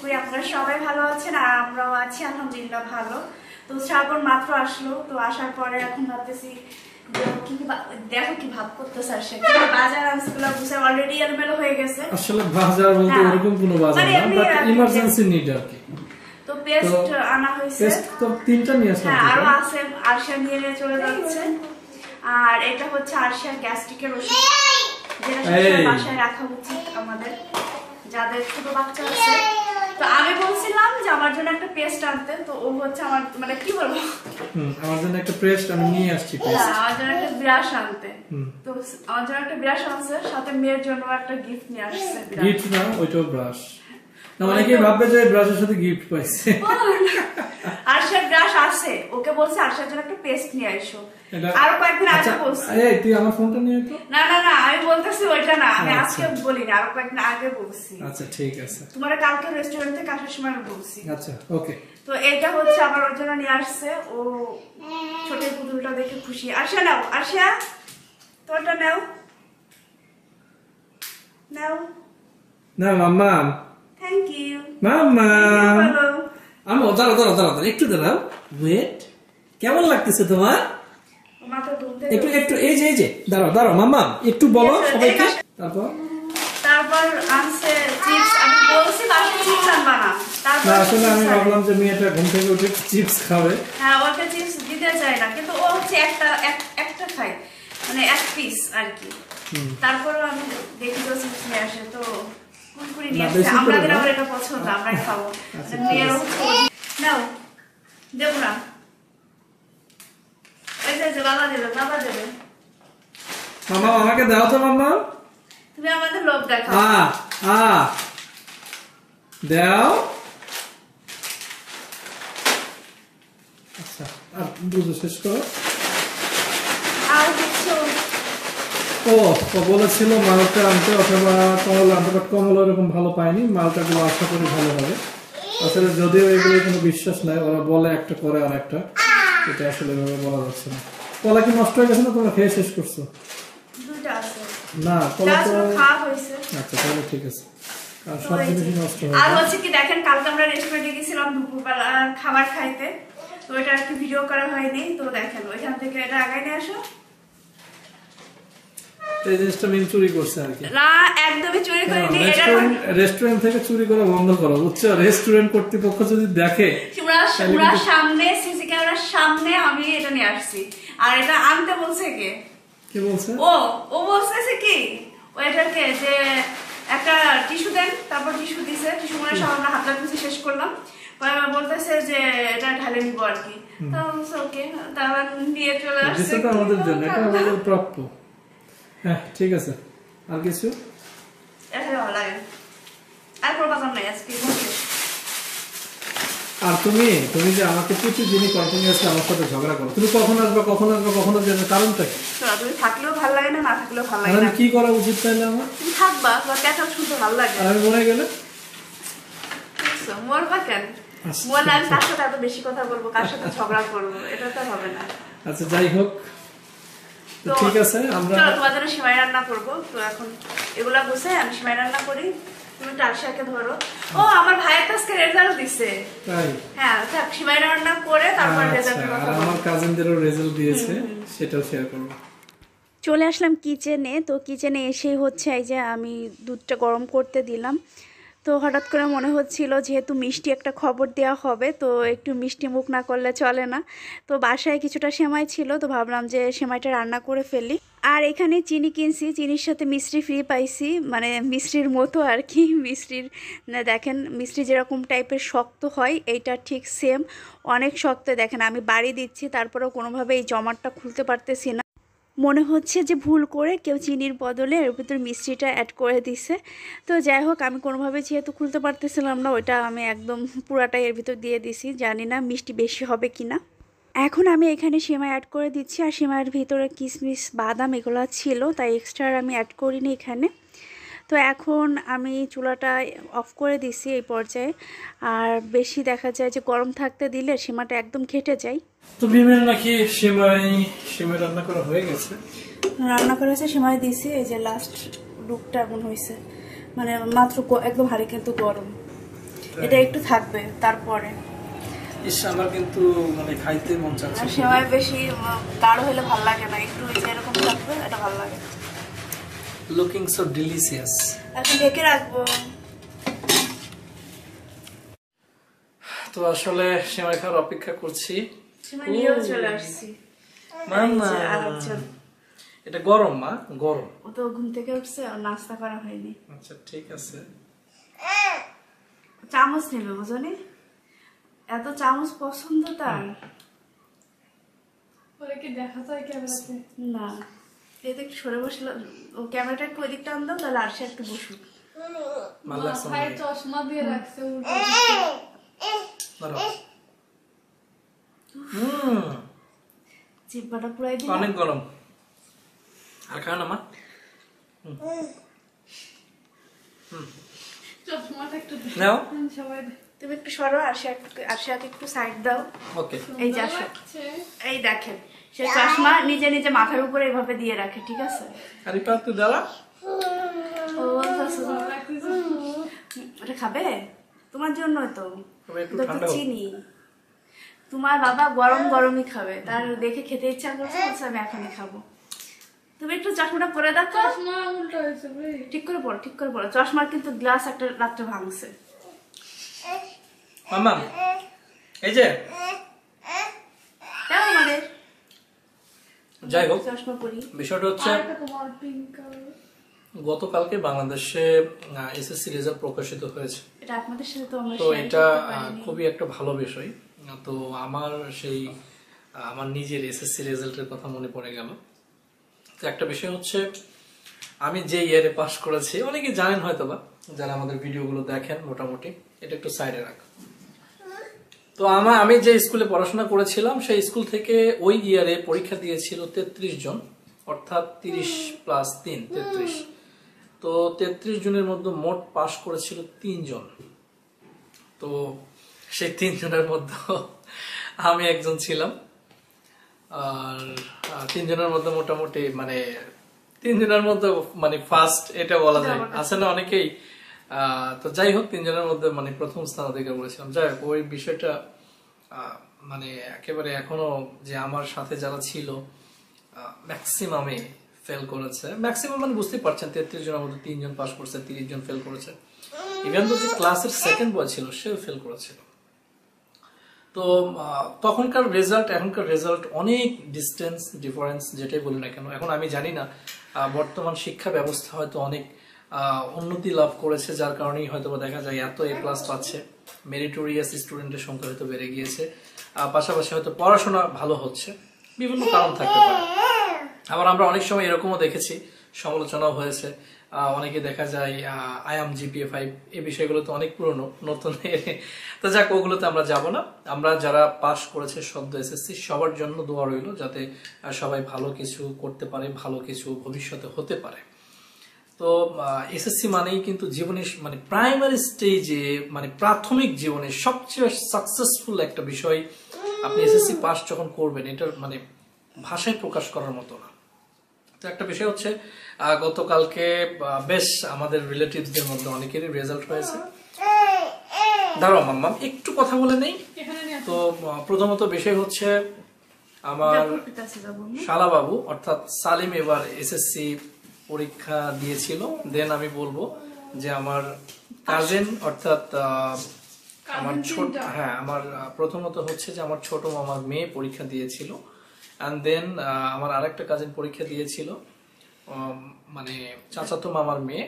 করি আপনারা সবাই ভালো আছেন আর আমরাও আছি আলহামদুলিল্লাহ ভালো। তো শ্রাবণ মাত্র আসলো, তো আসার পরে এখন ভাবতেছি দেখো কি ভাব করতেছে আসে বাজার আনসগুলো বুঝে অলরেডি এলমেলো হয়ে গেছে। আসলে বাজার বলতে এরকম কোনো বাজার না, বাট ইমার্জেন্সি নিড আর কি। তো পেস্ট আনা হয়েছে, পেস্ট তো 3টা নিয়ে আসলাম। হ্যাঁ আরো আছে, আরশা নিয়ে চলে যাচ্ছে। আর এটা হচ্ছে আরশার গ্যাস্ট্রিকের ওষুধ, যেটা বাসায় রাখা উচিত আমাদের যাদের ছোট বাচ্চা আছে। তো আমি বলছিলাম যে আমার জন্য একটা পেস্ট আনতে, তো ও হচ্ছে আমার মানে কি বলবো আমার জন্য একটা পেস্ট আমি নিয়ে আসছি, পেস্ট আমার জন্য একটা ব্রাশ আনতে। তো আমার জন্য একটা ব্রাশ আনছে, সাথে মেয়ের জন্য একটা গিফট নিয়ে আসছে। গিফট না, ওইটাও ব্রাশ না, অনেকেই ভাববে যে ব্রাশের সাথে গিফট পাইছে। আরশার ব্রাশ আছে, ওকে বলছে আরশার জন্য একটা পেস্ট নিয়ে আইসো। আরো কয়েকদিন আগে বলছি। এই তুই আমার ফোনটা নিয়ে তো। না না না, আমি বলতেছি ওইটা না, আমি আজকে বলি না, আরো কয়েকদিন আগে বলছি। আচ্ছা ঠিক আছে, তোমার কালকে রেস্টুরেন্ট থেকে আসার সময় বলছি। আচ্ছা ওকে। তো এটা হচ্ছে আমার ওর জন্য নিয়ে আসছে, ও ছোট পুতুলটা দেখে খুশি। আরশা নাও, আরশা তোরটা নাও নাও না মাম্মা। থ্যাংক ইউ মাম্মা। আমো দাঁড়াও দাঁড়াও দাঁড়াও একটু দাঁড়াও, ওয়েট। কেমন লাগতেছে তোমার? একটু একটু এই যে দাঁড়াও দাঁড়াও মাম্মা, একটু বলো সবাইকে। তারপর আনছে চিপস, আমি বলছি বাসায় চিপস আনবা না। তারপর আসলে আমি ভাবলাম যে মেয়েটা ঘুম থেকে উঠে চিপস খাবে। হ্যাঁ ওকে চিপস দিতে চাই না, কিন্তু ও হচ্ছে একটা খায়, মানে এক পিস আর কি। তারপর আমি দেখি তো চিপস নিয়ে আসে, তো কুরকুরি নিয়ে আসে। আমাদের আবার এটা পছন্দ, আমরা খাবো। মেয়েরও নাও দেবো না, এই যে বাবা দেবে, বাবা দেবে। মামা আমাকে দাও তো মাম্মা, তুমি আমাদের লোভ দেখাও। দাও। আচ্ছা আর বুঝো শেষ করো। আর কিছু ও বলেছিল মালটা আনতে অথবা কমল আনতে, বাট কমল এরকম ভালো পায়নি। মালটাগুলো আশা করি ভালো হবে। আসলে যদিও এগুলো কোনো বিশ্বাস নাই, ওরা বলে একটা করে আর একটা, এটা আসলে এভাবে বলা যাচ্ছে না। কলা কি নষ্ট হয়ে গেছে না তোমরা খেয়ে শেষ করছো? না কলা তো খাওয়া হয়েছে। আচ্ছা তাহলে ঠিক আছে, আর সব জিনিস নষ্ট হয়। আর হচ্ছে কি দেখেন, কালকে আমরা রেস্টুরেন্টে গেছিলাম দুপুরবেলা খাবার খাইতে, তো এটা একটু ভিডিও করা হয়নি। তো দেখেন ওইখান থেকে এটা আগায় নিয়ে আসো। এই জিনিসটা মিন চুরি করছে আর কি। না একদমই চুরি করিনি, এটা রেস্টুরেন্ট থেকে চুরি করা বন্ধ করো, বুঝছো? রেস্টুরেন্ট কর্তৃপক্ষ যদি দেখে, পুরো সামনে সিসি ক্যামেরার সামনে আমি এটা নিয়ে আসছি। আর এটা আনতে বলছে কে? কি বলছে? ও বলছে কি ওইটাকে যে একটা টিস্যু দেন, তারপর টিস্যু দিছে, টিস্যু মনে সব আমরা হাতটা খুঁজে শেষ করলাম। বলতেছে যে এটা ঢালে নিব আর কি। তো ওকে, তারপর নিয়ে চলে আসছে। এটা আমাদের জন্য, এটা আমাদের প্রাপ্য। হ্যাঁ ঠিক আছে, আর কিছু এটা ভালো লাগে আর কোনো কথা নাই আজকে। আর তুমি যে আমাকে প্রতিদিনই কন্টিনিউয়াসলি আমার সাথে ঝগড়া করো, তুমি কখন আসবে কখন আসবে কখন আসবে, কারণটা কি? তুমি থাকলেও ভালো লাগে না, না থাকলেও ভালো লাগে না। না, কি করা উচিত তাইলে আমার? তুমি থাকবা, তোমার কথা শুনতে ভালো লাগে। আর আমি মরে গেলে মরবা কেন? মরলে আমি কার সাথে এত বেশি কথা বলবো, কার সাথে ঝগড়া করবো, এটা তো হবে না। আচ্ছা যাই হোক, ঠিক আছে আমরা চলো তোমার জন্য সেমাই রান্না করবো। তো এখন এগুলা বসে আমি সেমাই রান্না করি, তুমি টালশাকে ধরো। ও আমার ভাইয়ের আজকে রেজাল্ট দিছে। তাই? হ্যাঁ থাক, সেমাই রান্না করে তারপর রেজাল্টের কথা বলবো। আমার কাজিনদেরও রেজাল্ট দিয়েছে, সেটাও শেয়ার করব। চলে আসলাম কিচেনে। তো কিচেনে এসেই হচ্ছে এই যে আমি দুধটা গরম করতে দিলাম। তো হঠাৎ করে মনে হচ্ছিল যেহেতু মিষ্টি একটা খবর দেওয়া হবে, তো একটু মিষ্টি মুখ না করলে চলে না। তো বাসায় কিছুটা সেমাই ছিল, তো ভাবলাম যে সেমাইটা রান্না করে ফেলি। আর এখানে চিনি কিনছি, চিনির সাথে মিষ্টি ফ্রি পাইছি, মানে মিষ্টির মতো আর কি। মিষ্টির দেখেন মিষ্টি যেরকম টাইপের শক্ত হয়, এইটা ঠিক সেম অনেক শক্ত। দেখেন আমি বাড়ি দিচ্ছি, তারপরেও কোনোভাবে এই জমাটটা খুলতে পারতেছি না। মনে হচ্ছে যে ভুল করে কেউ চিনির বদলে এর ভিতর মিষ্টিটা অ্যাড করে দিছে। তো যাই হোক, আমি কোনোভাবে যেহেতু খুলতে পারতেছিলাম না, ওইটা আমি একদম পুরাটাই এর ভিতর দিয়ে দিছি। জানি না মিষ্টি বেশি হবে কি না। এখন আমি এখানে সেমাই অ্যাড করে দিচ্ছি, আর সেমাইয়ের ভিতরে কিশমিশ বাদাম এগুলো ছিল, তাই এক্সট্রা আমি অ্যাড করিনি এখানে। তো এখন আমি চুলাটা অফ করে দিছি এই পর্যায়ে। আর বেশি দেখা যায় যে গরম থাকতে দিলে সেমাইটা একদম ঘেটে যায়। তো বিমের নাকি সেমাই রান্না করা হয়ে গেছে? রান্না করেছে, সেমাই দিছি, এই যে লাস্ট লুকটা এমন হয়েছে, মানে মাত্র একদম হাড়ি কিন্তু গরম। এটা একটু থাকবে তারপরে। ইস, আমার কিন্তু মানে খাইতে মন চাচ্ছে। সেমাই বেশি গাঢ় হলে ভালো লাগে না, একটু এই যে এরকম থাকবে, এটা ভালো লাগে। Looking so delicious. এখন ঢেকে রাখবো। তো আসলে সেমাই খাওয়ার অপেক্ষা করছি। সেমাই নিয়েও চলে আসছি। মামা, এটা গরম মা, গরম। ও তো ঘুম থেকে উঠছে, আর নাস্তা করা হয়নি। আচ্ছা ঠিক আছে। চামচ নেবে বুঝনি, এত চামচ পছন্দ তার। ওরা কি দেখা যায় ক্যামেরাতে? না, এই একটু সরে বসলো, ও ক্যামেরাটা একটু ওই দিকটা আনদাও, তাহলে আর সে একটু বসুক। মাথায় চশমা দিয়ে রাখছে উল্টো। জিহ্বাটা পুরাই দিন। অনেক গরম। আর খাও না মা। চশমাটা একটু নাও। সবাই তুমি একটু সরো, আর সে একটু সাইড দাও। ওকে। এই যে আসো, এই দেখেন সে চশমা নিজে নিজে মাথার উপরে এইভাবে দিয়ে রাখে, ঠিক আছে? আর এটা তো দাঁড়া। ও ওটা খাবে তোমার জন্য তো, একটু তো ঠান্ডা হোক। চিনি। তোমার বাবা গরম গরমই খাবে, তার দেখে খেতে ইচ্ছা করছে, আমি এখনই খাবো। তুমি একটু চশমাটা পরে দেখো। চশমা উল্টো হয়েছে ভাই। ঠিক করে পড়ো, ঠিক করে পড়ো। চশমার কিন্তু গ্লাস একটা রাত্রে ভাঙছে। মামা এই যে দাও আমাদের। যাই হোক, চশমা পরি। বিষয়টা হচ্ছে আরেকটা তোমার পিঙ্ক কালার। গতকালকে বাংলাদেশে এসএসসি রেজাল্ট প্রকাশিত হয়েছে। এটা আপনাদের সাথে তো আমরা তো share এটা করতে পারিনি। খুবই একটা ভালো বিষয়। তো আমার নিজের এসএসসি রেজাল্টের কথা মনে পড়ে গেল। তো একটা বিষয় হচ্ছে, আমি যে ইয়ারে পাস করেছি, অনেকে জানেন হয়তো বা, যারা আমাদের ভিডিওগুলো দেখেন মোটামুটি, এটা একটু সাইডে রাখ। তো আমি যে স্কুলে পড়াশোনা করেছিলাম, সেই স্কুল থেকে ওই ইয়ারে পরীক্ষা দিয়েছিল 33 জন, অর্থাৎ 30+3 33। তো 33 জনের মধ্যে মোট পাশ করেছিল 3 জন। তো সেই 3 জনের মধ্যে আমি একজন ছিলাম। আর 3 জনের মধ্যে মোটামুটি মানে 3 জনের মধ্যে মানে ফার্স্ট এটা বলা যায়, আছে না অনেকেই। তো যাই হোক, 3 জনের মধ্যে মানে প্রথম স্থান অধিকার করেছিলাম। যাই হোক, ওই বিষয়টা মানে একেবারে এখনো যে আমার সাথে যারা ছিল ম্যাক্সিমামে ফেল করেছে। ম্যাক্সিমাম মানে বুঝতে পারছেন, 33 জনের মধ্যে 3 জন পাস করছে, 30 জন ফেল করেছে। ইভেন তো যে ক্লাসের সেকেন্ড বয় ছিল, সেও ফেল করেছিল। তো তখনকার রেজাল্ট এখনকার রেজাল্ট অনেক ডিস্টেন্স ডিফারেন্স, যেটাই বলি না কেন। এখন আমি জানি না, বর্তমান শিক্ষা ব্যবস্থা হয়তো অনেক উন্নতি লাভ করেছে, যার কারণেই হয়তো দেখা যায় এত A+ পাচ্ছে, মেরিটোরিয়াস স্টুডেন্টের সংখ্যা হয়তো বেড়ে গিয়েছে, পাশাপাশি হয়তো পড়াশোনা ভালো হচ্ছে, বিভিন্ন কারণ থাকতে পারে। আবার আমরা অনেক সময় এরকমও দেখেছি, সমালোচনাও হয়েছে, অনেকে দেখা যায় IAM GPA 5, এই বিষয়গুলো তো অনেক পুরনো, নতুন। তো যাক, ওগুলোতে আমরা যাব না। আমরা যারা পাস করেছে সদ্য এসএসসি, সবার জন্য দোয়া রইল, যাতে সবাই ভালো কিছু করতে পারে, ভালো কিছু ভবিষ্যতে হতে পারে। তো এসএসসি মানেই কিন্তু জীবনের মানে প্রাইমারি স্টেজে, মানে প্রাথমিক জীবনে সবচেয়ে সাকসেসফুল একটা বিষয়। আপনি এসএসসি পাস যখন করবেন, এটার মানে ভাষায় প্রকাশ করার মতো না। তো একটা বিষয় হচ্ছে, গতকালকে বেশ আমাদের রিলেটিভসদের মধ্যে অনেকেরই রেজাল্ট হয়েছে। দাঁড়াও মাম্মা, একটু কথা বলে নেই। তো প্রথমত বিষয় হচ্ছে, আমার শালাবাবু অর্থাৎ সালিম এবার এসএসসি পরীক্ষা দিয়েছিল। দেন আমি বলবো যে আমার কাজিন অর্থাৎ আমার আমার প্রথমত হচ্ছে যে আমার ছোট মামার মেয়ে পরীক্ষা দিয়েছিল। অ্যান্ড দেন আমার আরেকটা কাজিন পরীক্ষা দিয়েছিল, মানে চাচাতো মামার মেয়ে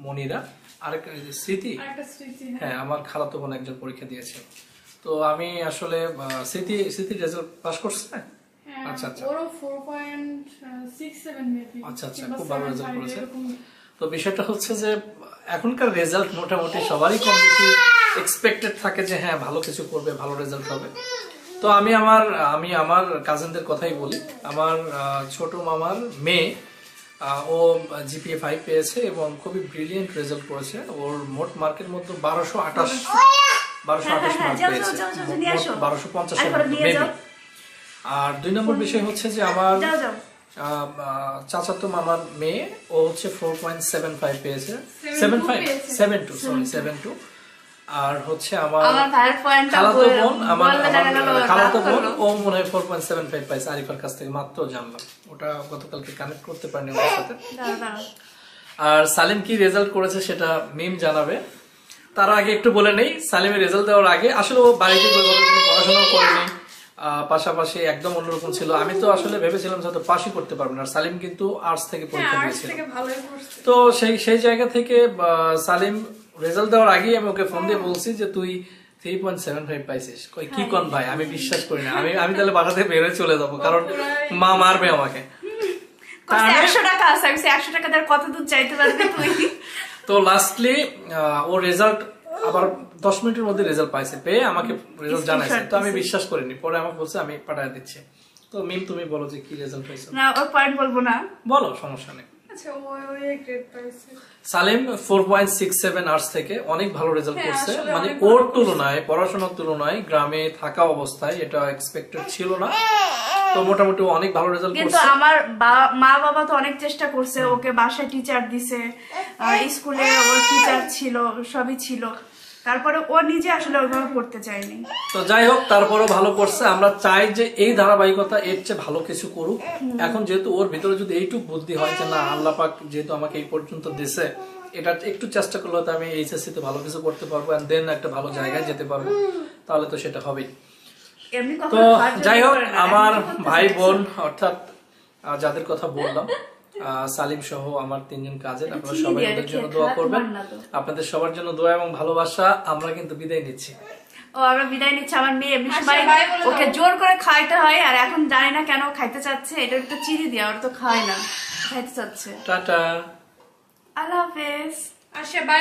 মনিরা, আরেকটা স্মৃতি, হ্যাঁ আমার খালাতো বোন একজন পরীক্ষা দিয়েছিল। তো আমি আসলে স্মৃতি রেজাল্ট পাস করছে। আচ্ছা আচ্ছা, ওরও 4.67 মেবি। আচ্ছা আচ্ছা, খুব ভালো রেজাল্ট করেছে। তো বিষয়টা হচ্ছে যে এখনকার রেজাল্ট মোটামুটি সবারই কম বেশি এক্সপেক্টেড থাকে যে হ্যাঁ ভালো কিছু করবে, ভালো রেজাল্ট হবে। তো আমি আমার কাজিনদের কথাই বলি। আমার ছোট মামার মেয়ে, ও GPA 5 পেয়েছে এবং খুবই ব্রিলিয়েন্ট রেজাল্ট করেছে। ওর মোট মার্কের মধ্যে 1228 মার্ক পেয়েছে, 1250 মেবি। আর 2 নম্বর বিষয় হচ্ছে যে আমার চাচাতো মামার মেয়ে, ও হচ্ছে 4.75 পেয়েছে, 72। আর হচ্ছে আমার আমার ভাইয়ের পয়েন্টটা খালাতো বোন, আমার বললে দেখা গেল খালাতো বোন ও মনে হয় 4.75 পাইছে আরিফার কাছ থেকে, মাত্র জানলাম, ওটা গতকালকে কানেক্ট করতে পারিনি ওর সাথে। আর সালিম কি রেজাল্ট করেছে সেটা মিম জানাবে। তার আগে একটু বলে নেই, সালিমের রেজাল্ট দেওয়ার আগে আসলে ও বাড়িতে কোনো পড়াশোনা করেনি, পাশাপাশি একদম অন্যরকম ছিল। আমি তো আসলে ভেবেছিলাম হয়তো পাশই করতে পারবো না, সালিম কিন্তু আর্টস থেকে পরীক্ষা দিয়েছিল। তো সেই জায়গা থেকে সালিম রেজাল্ট দেওয়ার আগেই আমি ওকে ফোন দিয়ে বলছি যে তুই 3.75 পাইছিস। কি কোন ভাই, আমি বিশ্বাস করি না, আমি তাহলে বাসা থেকে বেরোয় চলে যাবো, কারণ মা মারবে আমাকে। 100 টাকা আছে, আমি 100 টাকা দেওয়ার কত দূর চাইতে পারবি তুই? তো লাস্টলি ও রেজাল্ট আবার 10 মিনিটের মধ্যে রেজাল্ট পাইছে, পেয়ে আমাকে রেজাল্ট জানাইছে। তো আমি বিশ্বাস করিনি, পরে আমাকে বলছে আমি পাঠিয়ে দিচ্ছি। তো মিম তুমি বলো যে কি রেজাল্ট পাইছো? না ওর পয়েন্ট বলবো না, বলো, সমস্যা নেই। আচ্ছা ওই গ্রেড পাইছে সালিম 4.67 আর্টস থেকে অনেক ভালো রেজাল্ট করছে, মানে ওর তুলনায়, পড়াশোনার তুলনায়, গ্রামে থাকা অবস্থায় এটা এক্সপেক্টেড ছিল না। তো মোটামুটি অনেক ভালো রেজাল্ট করছে। কিন্তু আমার মা বাবা তো অনেক চেষ্টা করছে, ওকে বাসায় টিচার দিছে, স্কুলে ওর টিচার ছিল, সবই ছিল, তারপরে ও নিজে আসলে ওইভাবে পড়তে চায়নি। তো যাই হোক, তারপরও ভালো করছে। আমরা চাই যে এই ধারাবাহিকতা এর চেয়ে ভালো কিছু করুক। এখন যেহেতু ওর ভিতরে যদি এইটুকু বুদ্ধি হয় যে না, আল্লাহ পাক যেহেতু আমাকে এই পর্যন্ত দিছে, এটা একটু চেষ্টা করলে হয়তো আমি এইচএসসি তে ভালো কিছু করতে পারবো, এন্ড দেন একটা ভালো জায়গায় যেতে পারবো, তাহলে তো সেটা হবেই। তো যাই হোক, আমার ভাই বোন অর্থাৎ যাদের কথা বললাম, সালিম সহ আমার 3 জন কাজিন, আপনারা সবাই ওদের জন্য দোয়া করবেন। আপনাদের সবার জন্য দোয়া এবং ভালোবাসা। আমরা কিন্তু বিদায় নিচ্ছি। আমরা বিদায় নিচ্ছি। আমার মেয়ে এমনি সবাই ওকে জোর করে খাইতে হয়, আর এখন জানি না কেন খাইতে চাচ্ছে, এটা একটু চিনি দিয়া, ওর তো খায় না, খাইতে চাচ্ছে। টাটা, আল্লাহ হাফেজ। আচ্ছা বাই।